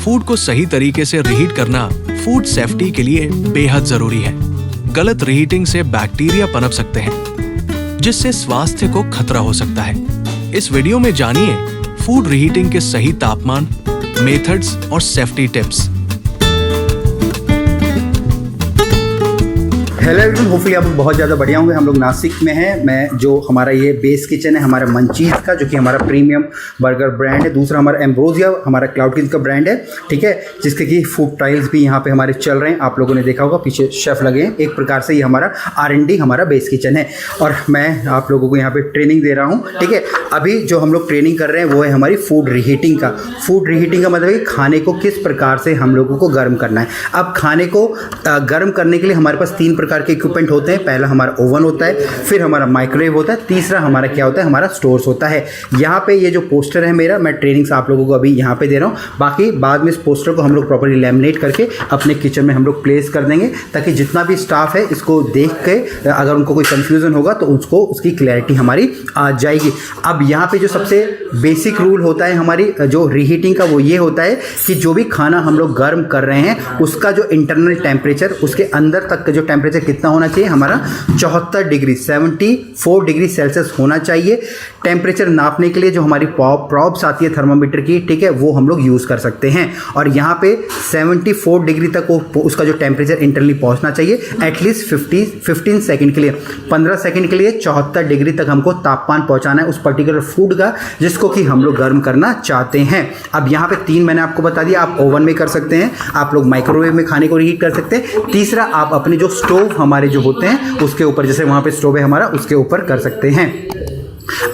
Food को सही तरीके से रीहीट करना फूड सेफ्टी के लिए बेहद जरूरी है। गलत रीहीटिंग से बैक्टीरिया पनप सकते हैं, जिससे स्वास्थ्य को खतरा हो सकता है। इस वीडियो में जानिए फूड रीहीटिंग के सही तापमान, मेथड्स और safety tips. Hello everyone, hopefully आप बहुत ज़्यादा बढ़िया होंगे। हम लोग नासिक में हैं। मैं जो हमारा ये बेस किचन है हमारा मंचीज़ का, जो कि हमारा प्रीमियम बर्गर ब्रांड है। दूसरा हमारा एम्ब्रोसिया हमारा क्लाउड किचन का ब्रांड है, ठीक है, जिसके कि फूड ट्रायल्स भी यहाँ पे हमारे चल रहे हैं। आप लोगों ने देखा होगा पीछे शेफ़ लगे हैं। एक प्रकार से ये हमारा R&D हमारा बेस किचन है और मैं आप लोगों को यहाँ पे ट्रेनिंग दे रहा हूँ, ठीक है। अभी जो हम लोग ट्रेनिंग कर रहे हैं वो है हमारी फूड रीहीटिंग का। फूड रीहीटिंग का मतलब है खाने को किस प्रकार से हम लोगों को गर्म करना है। अब खाने को गर्म करने के लिए हमारे पास 3 प्रकार के इक्विपमेंट होते हैं। पहला हमारा ओवन होता है, फिर हमारा माइक्रोवेव होता है, तीसरा हमारा क्या होता है, हमारा स्टोर्स होता है। यहाँ पे ये जो पोस्टर है मेरा, मैं ट्रेनिंग्स आप लोगों को अभी यहाँ पे दे रहा हूँ। बाकी बाद में इस पोस्टर को हम लोग प्रॉपर्ली लैमिनेट करके अपने किचन में हम लोग प्लेस कर देंगे, ताकि जितना भी स्टाफ है इसको देख के अगर उनको कोई कंफ्यूजन होगा तो उसकी क्लैरिटी हमारी आ जाएगी। अब यहाँ पे जो सबसे बेसिक रूल होता है हमारी जो रीहीटिंग का, वो ये होता है कि जो भी खाना हम लोग गर्म कर रहे हैं उसका जो इंटरनल टेम्परेचर, उसके अंदर तक का जो टेम्परेचर कितना होना चाहिए, हमारा 74 डिग्री 74 डिग्री सेल्सियस होना चाहिए। टेम्परेचर नापने के लिए जो हमारी प्रॉब्स आती है थर्मामीटर की, ठीक है, वो हम लोग यूज़ कर सकते हैं। और यहाँ पे 74 डिग्री तक उसका जो टेम्परेचर इंटरनली पहुँचना चाहिए एटलीस्ट 15 सेकंड के लिए, 15 सेकंड के लिए 74 डिग्री तक हमको तापमान पहुँचाना है उस पर्टिकुलर फूड का जिसको कि हम लोग गर्म करना चाहते हैं। अब यहाँ पे 3 मैंने आपको बता दिया। आप ओवन में कर सकते हैं, आप लोग माइक्रोवेव में खाने को रीहीट कर सकते हैं। तीसरा, आप अपने जो स्टोव हमारे जो होते हैं उसके ऊपर, जैसे वहाँ पे स्टोव है हमारा, उसके ऊपर कर सकते हैं।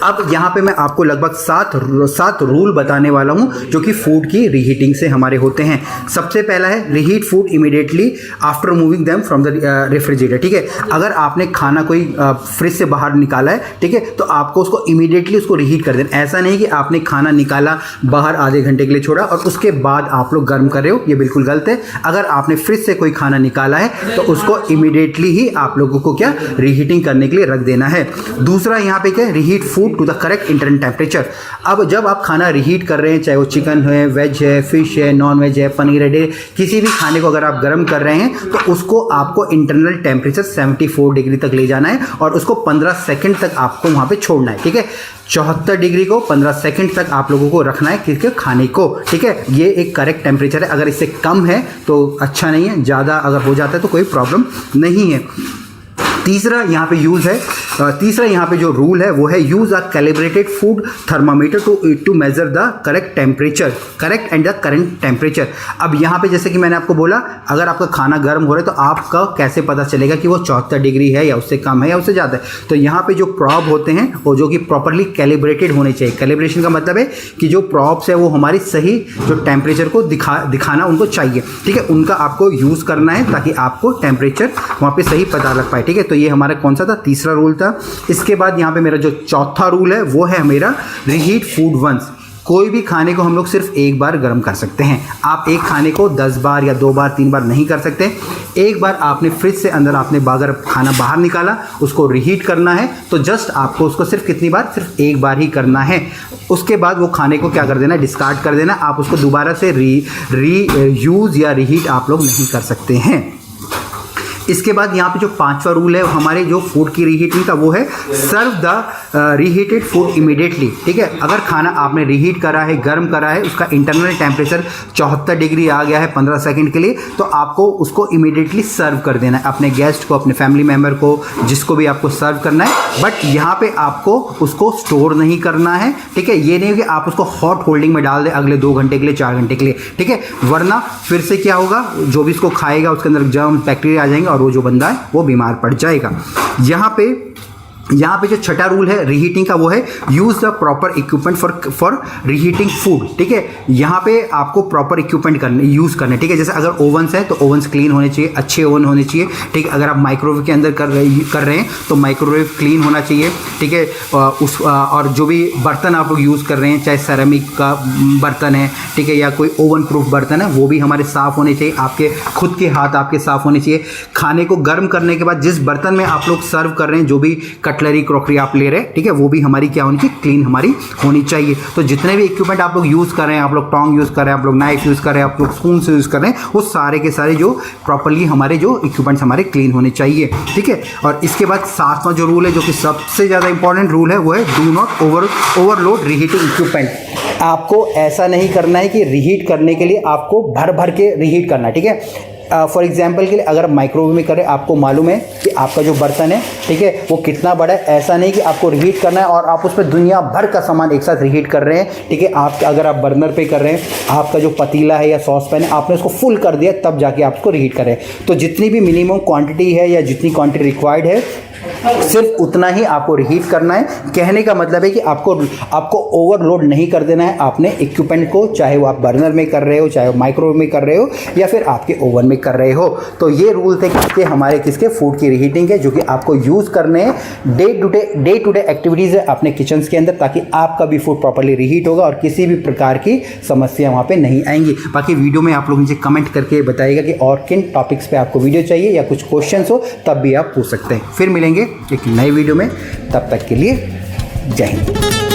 अब यहाँ पे मैं आपको लगभग 7 रूल बताने वाला हूँ जो कि फूड की रीहीटिंग से हमारे होते हैं। सबसे पहला है reheat food immediately after moving them from the refrigerator, ठीक है। अगर आपने खाना कोई फ्रिज से बाहर निकाला है, ठीक है, तो आपको उसको इमीडिएटली उसको रीहीट कर देना। ऐसा नहीं कि आपने खाना निकाला, बाहर आधे घंटे के लिए छोड़ा और उसके बाद आप लोग गर्म कर रहे हो, ये बिल्कुल गलत है। अगर आपने फ्रिज से कोई खाना निकाला है तो उसको इमीडिएटली ही आप लोगों को क्या रीहीटिंग करने के लिए रख देना है। दूसरा यहाँ पे क्या, reheat food to the correct internal temperature. अब जब आप खाना रीहीट कर रहे हैं, चाहे वो चिकन है, वेज है, फिश है, नॉन वेज है, पनीर है, किसी भी खाने को अगर आप गर्म कर रहे हैं तो उसको आपको इंटरनल टेम्परेचर 74 डिग्री तक ले जाना है और उसको 15 सेकंड तक आपको वहाँ पे छोड़ना है, ठीक है। 74 डिग्री को 15 सेकंड तक आप लोगों को रखना है किसके खाने को, ठीक है। ये एक करेक्ट टेम्परेचर है। अगर इससे कम है तो अच्छा नहीं है, ज़्यादा अगर हो जाता है तो कोई प्रॉब्लम नहीं है। तीसरा यहाँ पे जो रूल है वो है use a calibrated food thermometer to measure the correct and the current temperature. अब यहाँ पे जैसे कि मैंने आपको बोला, अगर आपका खाना गर्म हो रहा है तो आपका कैसे पता चलेगा कि वो 74 डिग्री है या उससे कम है या उससे ज़्यादा है। तो यहाँ पे जो प्रॉब होते हैं वो जो कि प्रॉपरली कैलिब्रेटेड होने चाहिए। कैलिब्रेशन का मतलब है कि जो प्रॉब्स है वो हमारी सही जो टेम्परेचर को दिखाना उनको चाहिए, ठीक है। उनका आपको यूज़ करना है ताकि आपको टेम्परेचर वहाँ पे सही पता लग पाए, ठीक है। तो ये हमारा कौन सा था, तीसरा रूल था। इसके बाद यहाँ पे मेरा जो चौथा रूल है वो है मेरा रीहीट फूड वंस। कोई भी खाने को हम लोग सिर्फ एक बार गर्म कर सकते हैं। आप एक खाने को 10 बार या 2 बार 3 बार नहीं कर सकते। एक बार आपने फ्रिज से अंदर आपने अगर खाना बाहर निकाला, उसको रीहीट करना है तो जस्ट आपको उसको सिर्फ कितनी बार, सिर्फ एक बार ही करना है। उसके बाद वो खाने को क्या कर देना, डिस्कार्ड कर देना। आप उसको दोबारा से यूज़ या रीहीट आप लोग नहीं कर सकते हैं। इसके बाद यहाँ पे जो 5वां रूल है हमारे जो फूड की रीहीटिंग का, वो है serve the reheated food immediately, ठीक है। अगर खाना आपने रीहीट करा है, गर्म करा है, उसका इंटरनल टेम्परेचर 74 डिग्री आ गया है 15 सेकंड के लिए, तो आपको उसको इमीडिएटली सर्व कर देना है अपने गेस्ट को, अपने फैमिली मेम्बर को, जिसको भी आपको सर्व करना है। बट यहाँ पे आपको उसको स्टोर नहीं करना है, ठीक है। ये नहीं कि आप उसको हॉट होल्डिंग में डाल दें अगले 2 घंटे के लिए, 4 घंटे के लिए, ठीक है। वरना फिर से क्या होगा, जो भी इसको खाएगा उसके अंदर जर्म बैक्टीरिया आ जाएंगे और वो जो बंदा है वो बीमार पड़ जाएगा। यहाँ पे जो छठा रूल है रीहीटिंग का, वो है use the proper equipment for reheating food, ठीक है। यहाँ पे आपको प्रॉपर इक्विपमेंट यूज़ करने, ठीक है। जैसे अगर ओवन्स है तो ओवन्स क्लीन होने चाहिए, अच्छे ओवन होने चाहिए, ठीक है। अगर आप माइक्रोवेव के अंदर कर रहे हैं तो माइक्रोवेव क्लीन होना चाहिए, ठीक है। और जो भी बर्तन आप लोग यूज़ कर रहे हैं, चाहे सेरेमिक का बर्तन है, ठीक है, या कोई ओवन प्रूफ बर्तन है, वो भी हमारे साफ़ होने चाहिए। आपके खुद के हाथ आपके साफ़ होने चाहिए। खाने को गर्म करने के बाद जिस बर्तन में आप लोग सर्व कर रहे हैं, जो भी कटलरी क्रॉकरी आप ले रहे हैं, ठीक है, वो भी हमारी क्या होनी चाहिए, क्लीन हमारी होनी चाहिए। तो जितने भी इक्विपमेंट आप लोग यूज़ कर रहे हैं, आप लोग टोंग यूज़ कर रहे हैं, आप लोग नाइफ यूज़ कर रहे हैं, आप लोग स्पून से यूज़ कर रहे हैं, वो सारे के सारे जो प्रॉपर्ली हमारे जो इक्विपमेंट्स हमारे क्लीन होने चाहिए, ठीक है। और इसके बाद 7वां जो रूल है, जो कि सबसे ज़्यादा इंपॉर्टेंट रूल है, वो है do not overload reheating equipment. आपको ऐसा नहीं करना है कि रीहीट करने के लिए आपको भर भर के रीहीट करना है, ठीक है। फॉर एग्जाम्पल के लिए अगर माइक्रोवेव में करें, आपको मालूम है कि आपका जो बर्तन है, ठीक है, वो कितना बड़ा है। ऐसा नहीं कि आपको रीहीट करना है और आप उस पर दुनिया भर का सामान एक साथ रीहीट कर रहे हैं, ठीक है। आप अगर आप बर्नर पे कर रहे हैं, आपका जो पतीला है या सॉस पैन है, आपने उसको फुल कर दिया, तब जाके आप उसको रीहीट करें। तो जितनी भी मिनिमम क्वांटिटी है या जितनी क्वांटिटी रिक्वायर्ड है, सिर्फ उतना ही आपको रीहीट करना है। कहने का मतलब है कि आपको ओवरलोड नहीं कर देना है आपने इक्विपमेंट को, चाहे वो आप बर्नर में कर रहे हो, चाहे वो माइक्रोवेव में कर रहे हो, या फिर आपके ओवन में कर रहे हो। तो ये रूल थे किसके, हमारे किसके, फूड की रीहीटिंग के, जो कि आपको यूज़ करने हैं डे टू डे एक्टिविटीज़ है अपने किचन के अंदर, ताकि आपका भी फूड प्रॉपर्ली रीहीट होगा और किसी भी प्रकार की समस्या वहाँ पे नहीं आएंगी। बाकी वीडियो में आप लोग नीचे कमेंट करके बताइएगा कि और किन टॉपिक्स पे आपको वीडियो चाहिए या कुछ क्वेश्चंस हो, तब भी आप पूछ सकते हैं। फिर मिलेंगे एक नए वीडियो में, तब तक के लिए जय हिंद।